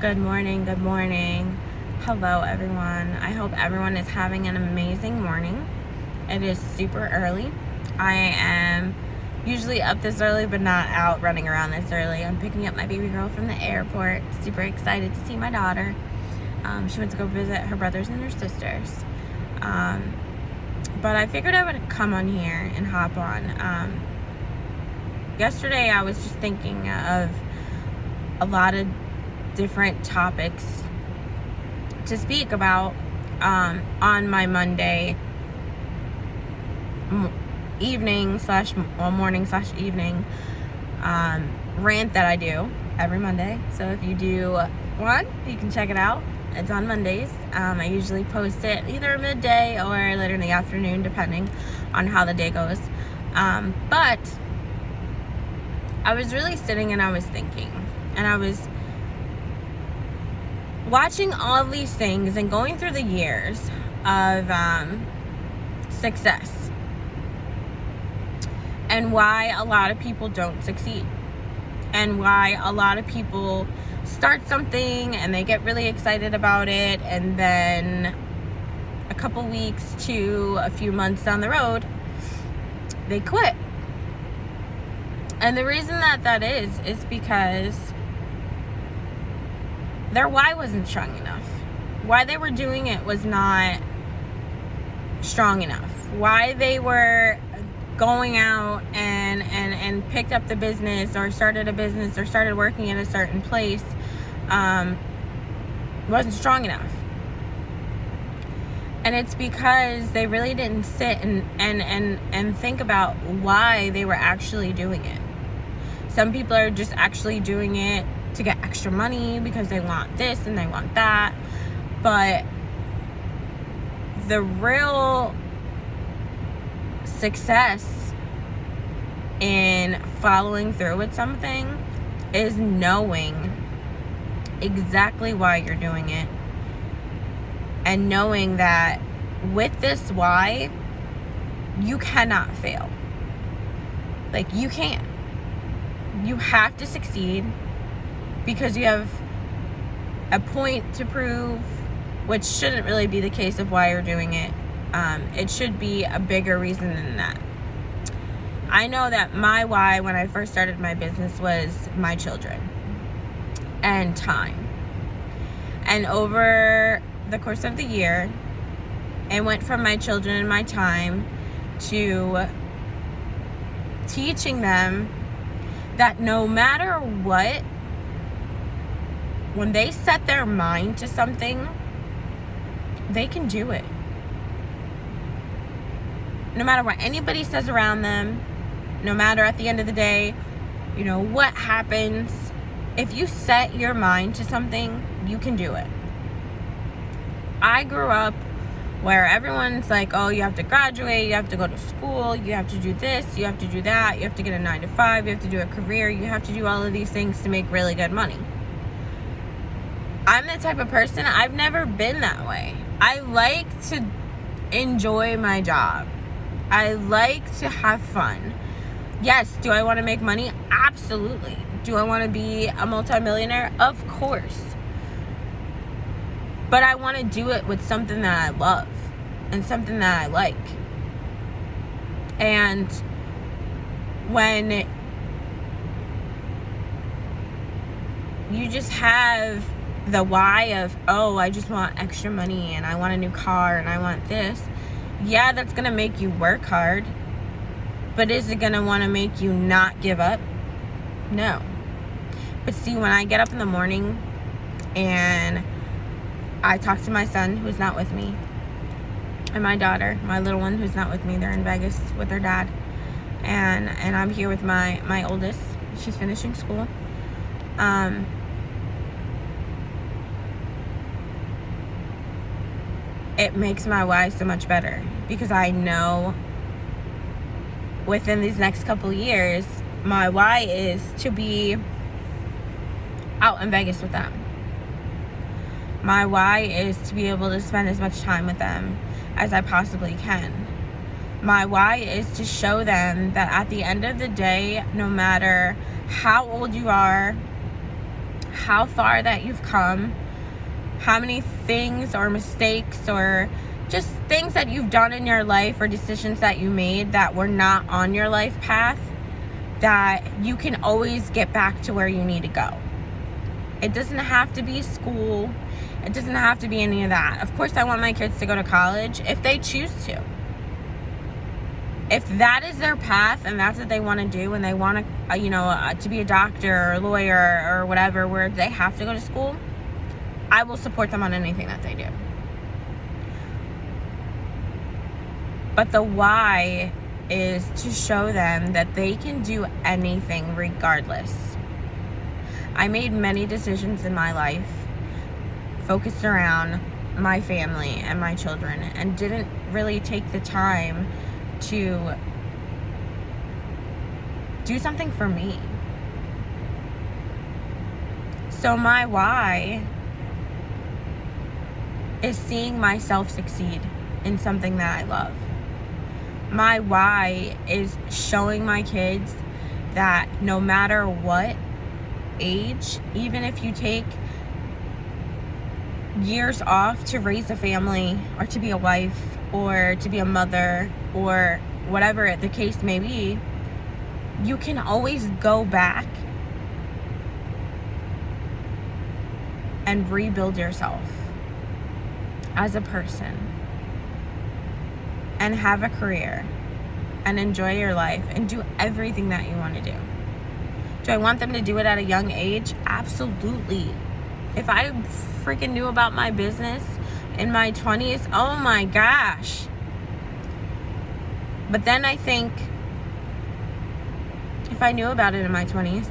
Good morning, good morning. Hello, everyone. I hope everyone is having an amazing morning. It is super early. I am usually up this early, but not out running around this early. I'm picking up my baby girl from the airport. Super excited to see my daughter. She went to go visit her brothers and her sisters. But I figured I would come on here and hop on. Yesterday, I was just thinking of a lot of different topics to speak about on my Monday evening / morning / evening rant that I do every Monday. So if you do want, you can check it out. It's on Mondays. I usually post it either midday or later in the afternoon, depending on how the day goes. But I was really sitting and I was thinking, and I was watching all these things and going through the years of success and why a lot of people don't succeed, and why a lot of people start something and they get really excited about it, and then a couple weeks to a few months down the road they quit. And the reason that is because their why wasn't strong enough. Why they were doing it was not strong enough. Why they were going out and picked up the business or started a business or started working in a certain place wasn't strong enough. And it's because they really didn't sit and think about why they were actually doing it. Some people are just actually doing it to get extra money because they want this and they want that. But the real success in following through with something is knowing exactly why you're doing it, and knowing that with this why, you cannot fail. Like, you can't. You have to succeed because you have a point to prove, which shouldn't really be the case of why you're doing it. It should be a bigger reason than that. I know that my why when I first started my business was my children and time. And over the course of the year, it went from my children and my time to teaching them that no matter what, when they set their mind to something, they can do it. No matter what anybody says around them, no matter at the end of the day, what happens, if you set your mind to something, you can do it. I grew up where everyone's like, oh, you have to graduate, you have to go to school, you have to do this, you have to do that, you have to get a 9-to-5, you have to do a career, you have to do all of these things to make really good money. I'm the type of person, I've never been that way. I like to enjoy my job. I like to have fun. Yes, do I want to make money? Absolutely. Do I want to be a multimillionaire? Of course. But I want to do it with something that I love and something that I like. And when you just have the why of, oh, I just want extra money and I want a new car and I want this, yeah, that's going to make you work hard. But is it going to want to make you not give up? No. But see, when I get up in the morning and I talk to my son, who's not with me, and my daughter, my little one, who's not with me, they're in Vegas with their dad, and I'm here with my oldest. She's finishing school. It makes my why so much better, because I know within these next couple years, my why is to be out in Vegas with them. My why is to be able to spend as much time with them as I possibly can. My why is to show them that at the end of the day, no matter how old you are, how far that you've come, how many things or mistakes or just things that you've done in your life or decisions that you made that were not on your life path, that you can always get back to where you need to go. It doesn't have to be school. It doesn't have to be any of that. Of course, I want my kids to go to college if they choose to. If that is their path and that's what they want to do, and they want to, to be a doctor or a lawyer or whatever, where they have to go to school, I will support them on anything that they do. But the why is to show them that they can do anything regardless. I made many decisions in my life focused around my family and my children, and didn't really take the time to do something for me. So my why is seeing myself succeed in something that I love. My why is showing my kids that no matter what age, even if you take years off to raise a family or to be a wife or to be a mother or whatever the case may be, you can always go back and rebuild yourself as a person and have a career and enjoy your life and do everything that you want to do. Do I want them to do it at a young age? Absolutely. If I freaking knew about my business in my 20s, oh my gosh. But then I think if I knew about it in my 20s,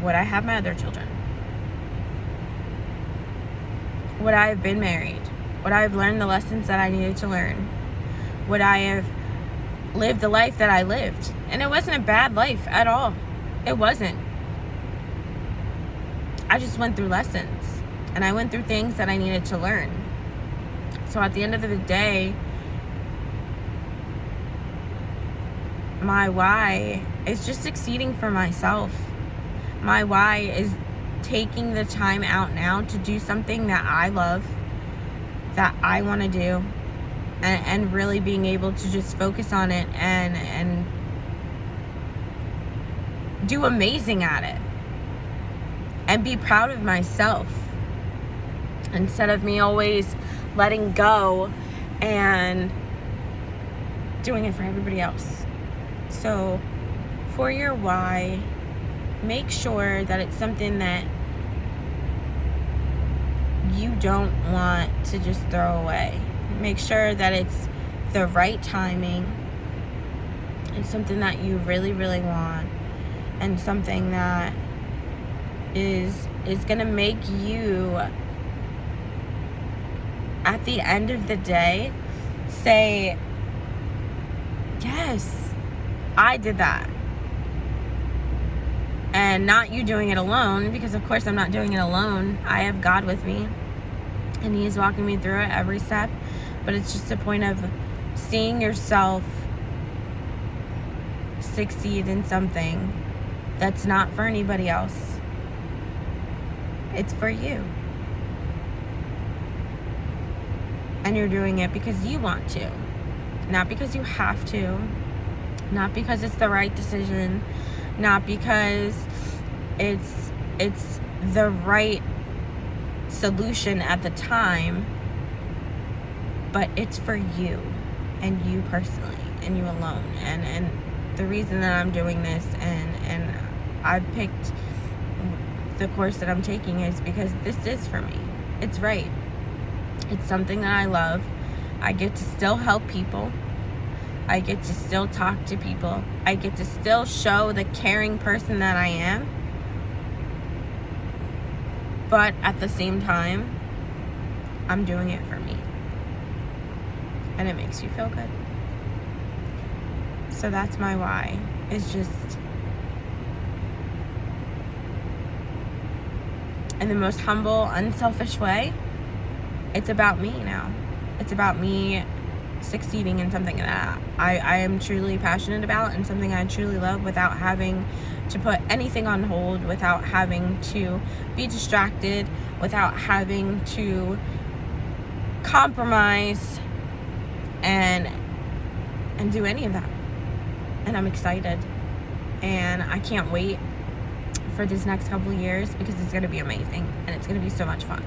would I have my other children? Would I have been married? Would I have learned the lessons that I needed to learn? Would I have lived the life that I lived? And it wasn't a bad life at all. It wasn't. I just went through lessons, and I went through things that I needed to learn. So at the end of the day, my why is just succeeding for myself. My why is taking the time out now to do something that I love, that I want to do, and really being able to just focus on it and do amazing at it and be proud of myself, instead of me always letting go and doing it for everybody else. So for your why, make sure that it's something that you don't want to just throw away. Make sure that it's the right timing. It's something that you really, really want, and something that is going to make you, at the end of the day, say, yes, I did that. And not you doing it alone, because of course I'm not doing it alone. I have God with me, and He's walking me through it every step. But it's just a point of seeing yourself succeed in something that's not for anybody else. It's for you. And you're doing it because you want to, not because you have to, not because it's the right decision, not because it's the right solution at the time, but it's for you and you personally and you alone. And the reason that I'm doing this and I've picked the course that I'm taking is because this is for me. It's right. It's something that I love. I get to still help people. I get to still talk to people. I get to still show the caring person that I am. But at the same time, I'm doing it for me. And it makes you feel good. So that's my why. It's just, in the most humble, unselfish way, it's about me now. It's about me succeeding in something that I am truly passionate about and something I truly love, without having to put anything on hold, without having to be distracted, without having to compromise and do any of that. And I'm excited, and I can't wait for this next couple of years, because it's going to be amazing and it's going to be so much fun.